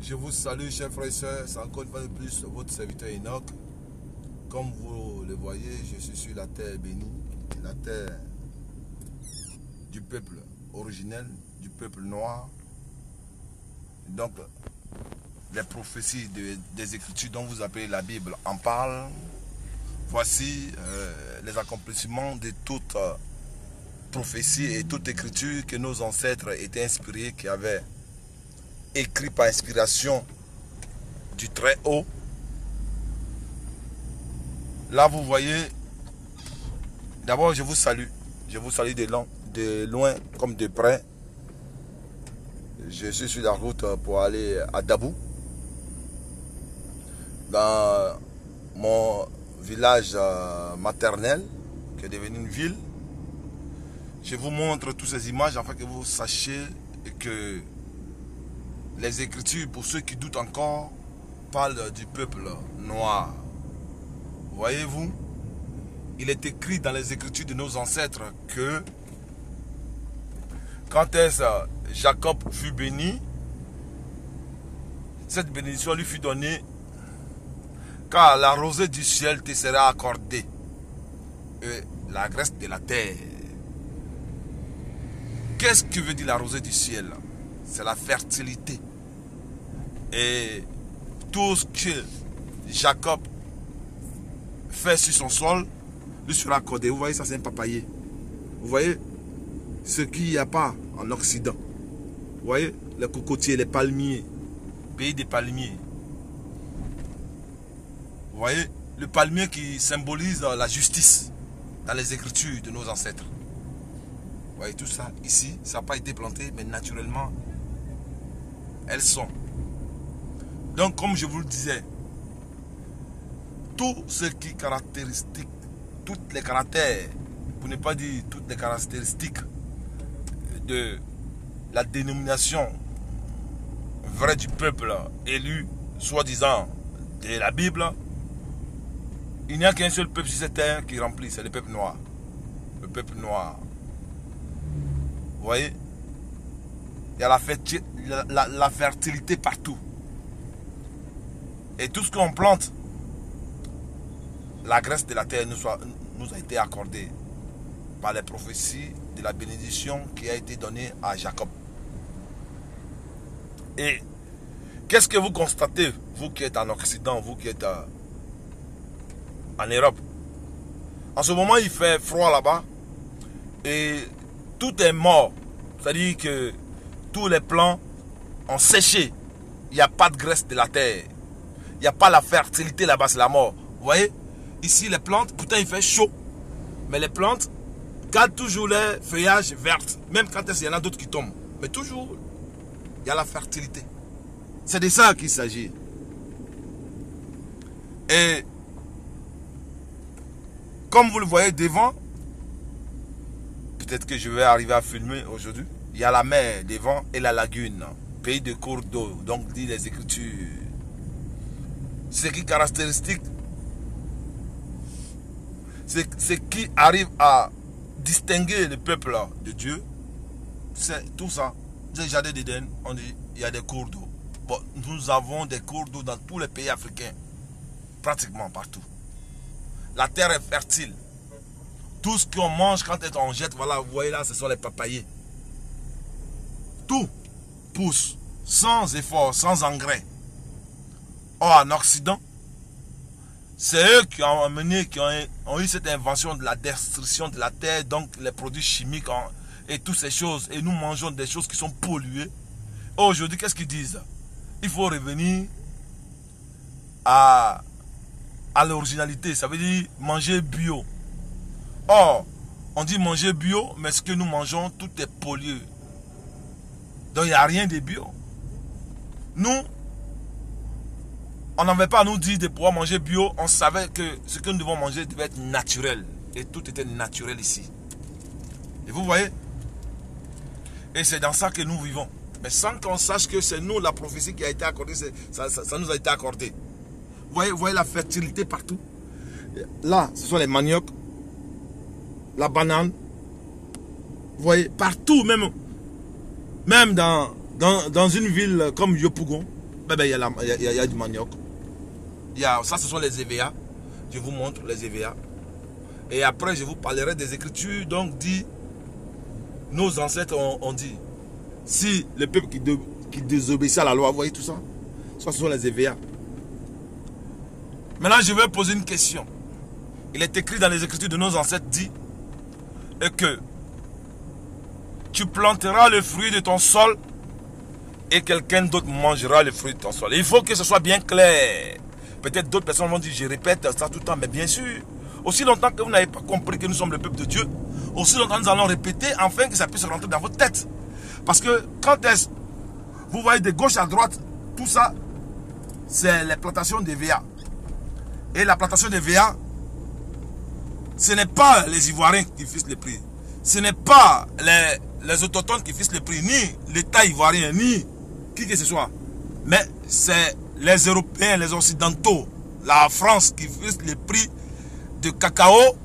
Je vous salue, chers frères et sœurs. C'est encore une fois de plus votre serviteur Enoch. Comme vous le voyez, je suis sur la terre bénie, la terre du peuple originel, du peuple noir. Donc, les prophéties des Écritures dont vous appelez la Bible en parlent. Voici les accomplissements de toute prophétie et toute écriture que nos ancêtres étaient inspirés, qui avaient écrit par inspiration du Très-Haut. Là, vous voyez, d'abord, je vous salue. Je vous salue de loin comme de près. Je suis sur la route pour aller à Dabou, dans mon village maternel, qui est devenu une ville. Je vous montre toutes ces images afin que vous sachiez que les Écritures, pour ceux qui doutent encore, parlent du peuple noir. Voyez-vous, il est écrit dans les Écritures de nos ancêtres que quand Jacob fut béni, cette bénédiction lui fut donnée car la rosée du ciel te sera accordée et la graisse de la terre. Qu'est-ce que veut dire la rosée du ciel? C'est la fertilité. Et tout ce que Jacob fait sur son sol lui sera accordé. Vous voyez, ça c'est un papayer. Vous voyez ce qu'il n'y a pas en Occident. Vous voyez les cocotiers, les palmiers, pays des palmiers. Vous voyez le palmier qui symbolise la justice dans les Écritures de nos ancêtres. Vous voyez tout ça ici, ça n'a pas été planté, mais naturellement, elles sont. Donc, comme je vous le disais, tout ce qui caractérise, toutes les caractères, pour ne pas dire toutes les caractéristiques de la dénomination vraie du peuple élu, soi-disant de la Bible, il n'y a qu'un seul peuple sur cette terre qui remplit, c'est le peuple noir. Le peuple noir. Vous voyez, il y a la fertilité partout. Et tout ce qu'on plante, la graisse de la terre nous a été accordée par les prophéties de la bénédiction qui a été donnée à Jacob. Et qu'est-ce que vous constatez, vous qui êtes en Occident, vous qui êtes en Europe? En ce moment, il fait froid là-bas et tout est mort. C'est-à-dire que tous les plants ont séché. Il n'y a pas de graisse de la terre. Il n'y a pas la fertilité là-bas, c'est la mort. Vous voyez? Ici, les plantes, pourtant il fait chaud. Mais les plantes gardent toujours les feuillages verts. Même quand il y en a d'autres qui tombent. Mais toujours, il y a la fertilité. C'est de ça qu'il s'agit. Et comme vous le voyez devant, peut-être que je vais arriver à filmer aujourd'hui. Il y a la mer devant et la lagune. Pays de cours d'eau. Donc, dit les Écritures. Ce qui est caractéristique, ce qui arrive à distinguer le peuple de Dieu, c'est tout ça. Dans le jardin d'Éden, on dit il y a des cours d'eau. Bon, nous avons des cours d'eau dans tous les pays africains, pratiquement partout. La terre est fertile. Tout ce qu'on mange quand on jette, voilà, vous voyez là, ce sont les papayers. Tout pousse sans effort, sans engrais. Or, en Occident, c'est eux qui ont amené, qui ont eu cette invention de la destruction de la terre, donc les produits chimiques et toutes ces choses. Et nous mangeons des choses qui sont polluées. Aujourd'hui, qu'est-ce qu'ils disent? Il faut revenir à l'originalité. Ça veut dire manger bio. Or, on dit manger bio, mais ce que nous mangeons, tout est pollué. Donc, il n'y a rien de bio. Nous, on n'avait pas à nous dire de pouvoir manger bio. On savait que ce que nous devons manger devait être naturel. Et tout était naturel ici. Et vous voyez? Et c'est dans ça que nous vivons. Mais sans qu'on sache que c'est nous, la prophétie qui a été accordée, ça nous a été accordé. Vous voyez la fertilité partout. Là, ce sont les maniocs. La banane. Vous voyez, partout, même dans une ville comme Yopougon, il y a du manioc. Ça, ce sont les EVA. Je vous montre les EVA. Et après, je vous parlerai des Écritures. Donc, dit, nos ancêtres ont dit, si le peuple qui désobéissait à la loi, vous voyez tout ça, ça, ce sont les EVA. Maintenant, je vais poser une question. Il est écrit dans les Écritures de nos ancêtres, dit, et que tu planteras le fruit de ton sol et quelqu'un d'autre mangera le fruit de ton sol. Il faut que ce soit bien clair. Peut-être d'autres personnes vont dire, je répète ça tout le temps, mais bien sûr, aussi longtemps que vous n'avez pas compris que nous sommes le peuple de Dieu, aussi longtemps nous allons répéter afin que ça puisse rentrer dans votre tête. Parce que quand vous voyez de gauche à droite, tout ça, c'est les plantations des VA. Et la plantation des VA, ce n'est pas les Ivoiriens qui fixent les prix. Ce n'est pas les autochtones qui fixent les prix, ni l'État ivoirien, ni qui que ce soit. Mais c'est les Européens, les Occidentaux, la France qui fixe les prix de cacao,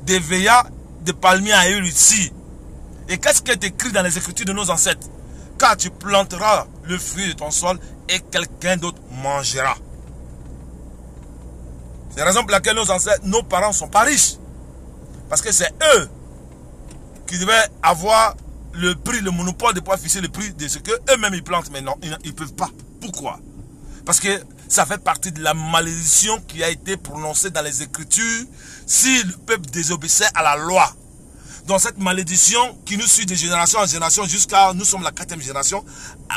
de VA, de palmiers à huile ici. Et qu'est-ce qui est écrit dans les Écritures de nos ancêtres? Car tu planteras le fruit de ton sol et quelqu'un d'autre mangera. C'est la raison pour laquelle nos ancêtres, nos parents ne sont pas riches. Parce que c'est eux qui devaient avoir le prix, le monopole de pouvoir fixer le prix de ce qu'eux-mêmes ils plantent. Mais non, ils ne peuvent pas. Pourquoi? Parce que ça fait partie de la malédiction qui a été prononcée dans les Écritures si le peuple désobéissait à la loi. Dans cette malédiction qui nous suit de génération en génération jusqu'à nous sommes la 4e génération,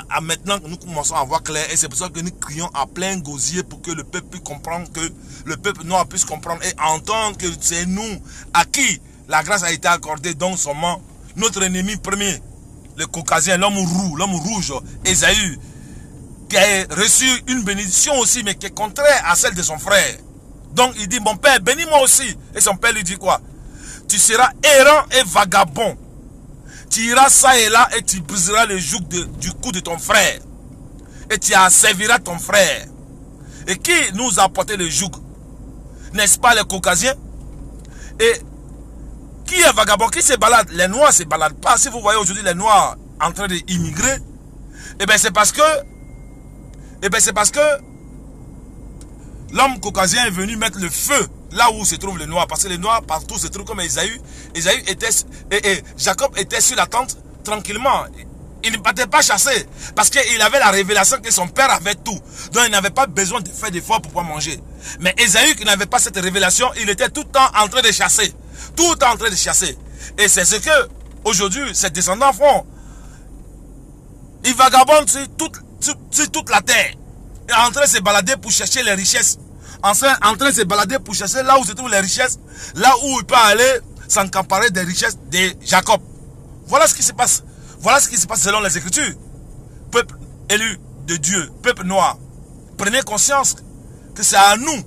à maintenant nous commençons à voir clair et c'est pour ça que nous crions à plein gosier pour que le peuple puisse comprendre, que le peuple noir puisse comprendre et entendre que c'est nous à qui la grâce a été accordée, donc seulement notre ennemi premier, le caucasien, l'homme rouge, Ésaü, qui a reçu une bénédiction aussi mais qui est contraire à celle de son frère. Donc il dit, mon père, bénis-moi aussi. Et son père lui dit quoi? Tu seras errant et vagabond. Tu iras ça et là et tu briseras le joug du cou de ton frère. Et tu asserviras ton frère. Et qui nous a apporté le joug? N'est-ce pas les caucasiens? Et qui est vagabond? Qui se balade? Les noirs ne se baladent pas. Si vous voyez aujourd'hui les noirs en train d'immigrer, eh bien c'est parce que l'homme caucasien est venu mettre le feu là où se trouvent les noirs. Parce que les noirs partout se trouvent comme Ésaü. Jacob était sur la tente tranquillement. Il ne partait pas chasser. Parce qu'il avait la révélation que son père avait tout. Donc il n'avait pas besoin de faire d'efforts pour pouvoir manger. Mais Ésaü qui n'avait pas cette révélation, il était tout le temps en train de chasser. Tout le temps en train de chasser. Et c'est ce que aujourd'hui ses descendants font. Ils vagabondent sur toute la terre. En train de se balader pour chercher les richesses. En train de se balader pour chercher là où se trouvent les richesses. Là où il peut aller s'encamparer des richesses de Jacob. Voilà ce qui se passe. Voilà ce qui se passe selon les Écritures. Peuple élu de Dieu, peuple noir. Prenez conscience que c'est à nous.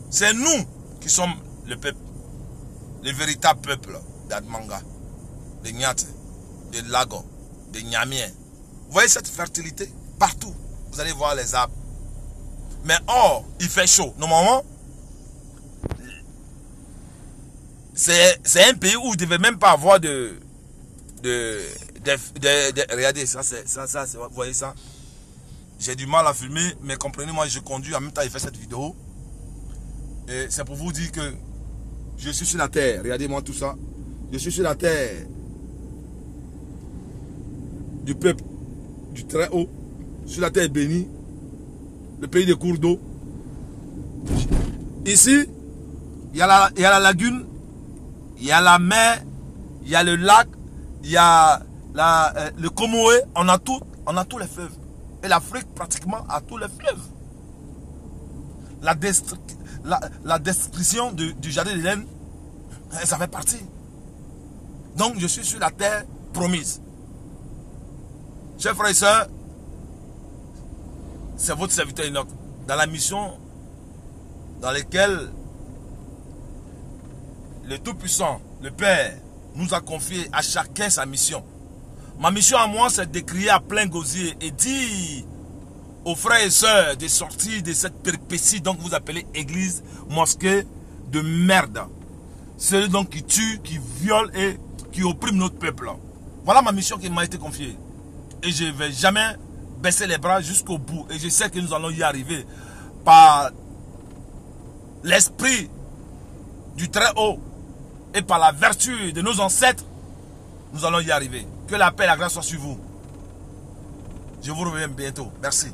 C'est nous qui sommes le peuple. Le véritable peuple d'Admanga, de Nyate, de Lago, de Nyamien. Vous voyez cette fertilité? Partout. Vous allez voir les arbres. Mais or, il fait chaud. Normalement, c'est un pays où vous ne devez même pas avoir regardez, vous voyez ça? J'ai du mal à filmer, mais comprenez-moi, je conduis, en même temps, il fait cette vidéo. Et c'est pour vous dire que je suis sur la terre. Regardez-moi tout ça. Je suis sur la terre du peuple du très haut, sur la terre bénie, le pays des cours d'eau. Ici, il y a la lagune, il y a la mer, il y a le lac, il y a le Comoé, on a tous les fleuves. Et l'Afrique pratiquement a tous les fleuves. La destruction du jardin d'Éden, ça fait partie. Donc je suis sur la terre promise. Chers frères et sœurs, c'est votre serviteur Enoch, dans la mission dans laquelle le Tout-Puissant, le Père, nous a confié à chacun sa mission. Ma mission à moi, c'est de crier à plein gosier et dire aux frères et sœurs de sortir de cette péripétie donc vous appelez église, mosquée de merde. Ceux donc qui tuent, qui violent et qui oppriment notre peuple. Voilà ma mission qui m'a été confiée. Et je ne vais jamais baisser les bras jusqu'au bout. Et je sais que nous allons y arriver par l'esprit du Très-Haut et par la vertu de nos ancêtres. Nous allons y arriver. Que la paix et la grâce soient sur vous. Je vous reviens bientôt. Merci.